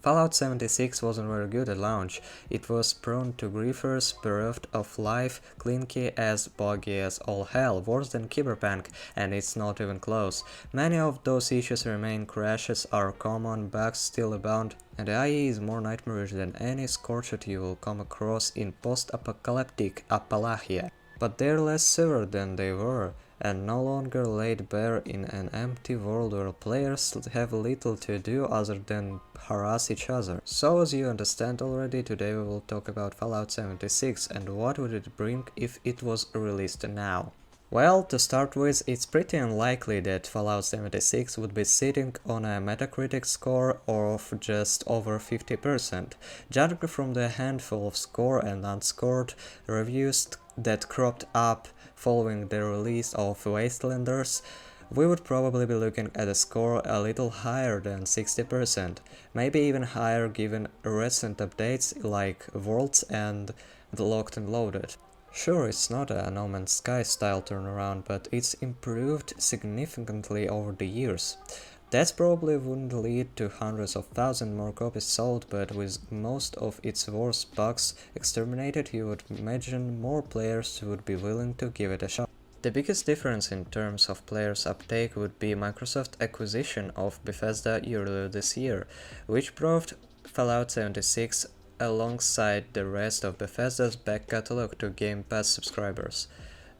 Fallout 76 wasn't very good at launch. It was prone to griefers, bereft of life, clinky as buggy as all hell, worse than Cyberpunk, and it's not even close. Many of those issues remain, crashes are common, bugs still abound, and the IE is more nightmarish than any scorched you will come across in post-apocalyptic Appalachia. But they're less severe than they were, and no longer laid bare in an empty world where players have little to do other than harass each other. So as you understand already, today we will talk about Fallout 76 and what would it bring if it was released now. Well, to start with, it's pretty unlikely that Fallout 76 would be sitting on a Metacritic score of just over 50%. Judging from the handful of score and unscored reviews that cropped up following the release of Wastelanders, we would probably be looking at a score a little higher than 60%, maybe even higher given recent updates like Worlds and the Locked and Loaded. Sure, it's not a No Man's Sky style turnaround, but it's improved significantly over the years. That probably wouldn't lead to hundreds of thousands more copies sold, but with most of its worst bugs exterminated, you would imagine more players would be willing to give it a shot. The biggest difference in terms of players' uptake would be Microsoft's acquisition of Bethesda earlier this year, which brought Fallout 76 alongside the rest of Bethesda's back catalog to Game Pass subscribers.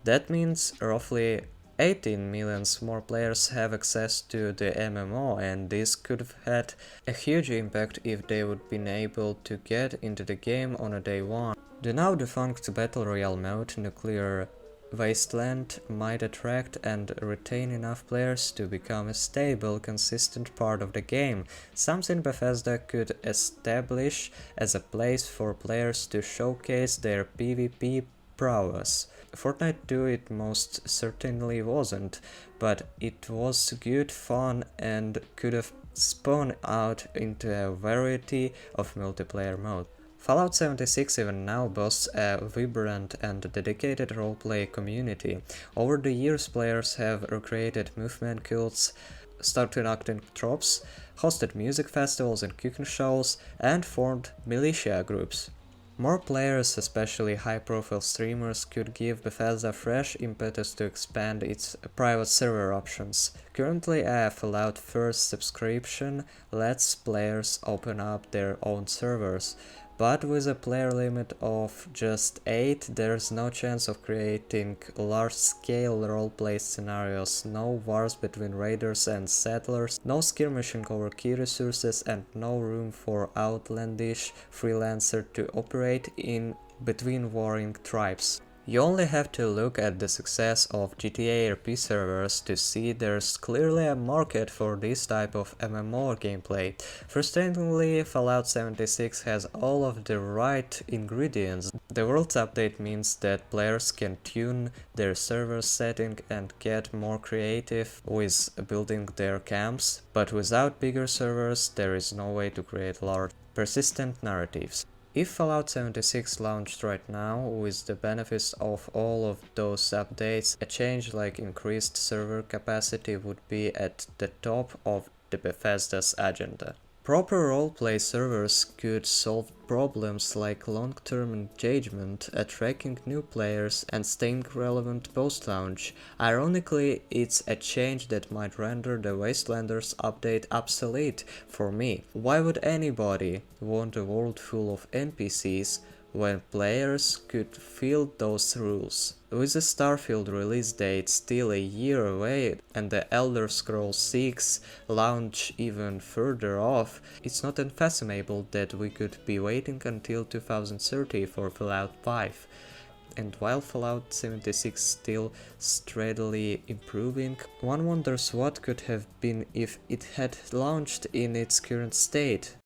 That means roughly 18 million more players have access to the MMO, and this could have had a huge impact if they would been able to get into the game on a day one. The now defunct Battle Royale mode, Nuclear Wasteland, might attract and retain enough players to become a stable, consistent part of the game, something Bethesda could establish as a place for players to showcase their PvP prowess. Fortnite 2 it most certainly wasn't, but it was good fun and could have spun out into a variety of multiplayer modes. Fallout 76 even now boasts a vibrant and dedicated roleplay community. Over the years, players have recreated movement cults, started acting tropes, hosted music festivals and cooking shows, and formed militia groups. More players, especially high-profile streamers, could give Bethesda fresh impetus to expand its private server options. Currently, a Fallout First subscription lets players open up their own servers, but with a player limit of just 8, there's no chance of creating large-scale roleplay scenarios, no wars between raiders and settlers, no skirmishing over key resources, and no room for outlandish freelancer to operate in between warring tribes. You only have to look at the success of GTA RP servers to see there's clearly a market for this type of MMO gameplay. Frustratingly, Fallout 76 has all of the right ingredients. The Worlds update means that players can tune their server setting and get more creative with building their camps, but without bigger servers there is no way to create large, persistent narratives. If Fallout 76 launched right now, with the benefits of all of those updates, a change like increased server capacity would be at the top of the Bethesda's agenda. Proper roleplay servers could solve problems like long-term engagement, attracting new players, and staying relevant post-launch. Ironically, it's a change that might render the Wastelanders update obsolete for me. Why would anybody want a world full of NPCs when players could fill those rules? With the Starfield release date still a year away and the Elder Scrolls 6 launch even further off, it's not unfathomable that we could be waiting until 2030 for Fallout 5. And while Fallout 76 still steadily improving, one wonders what could have been if it had launched in its current state.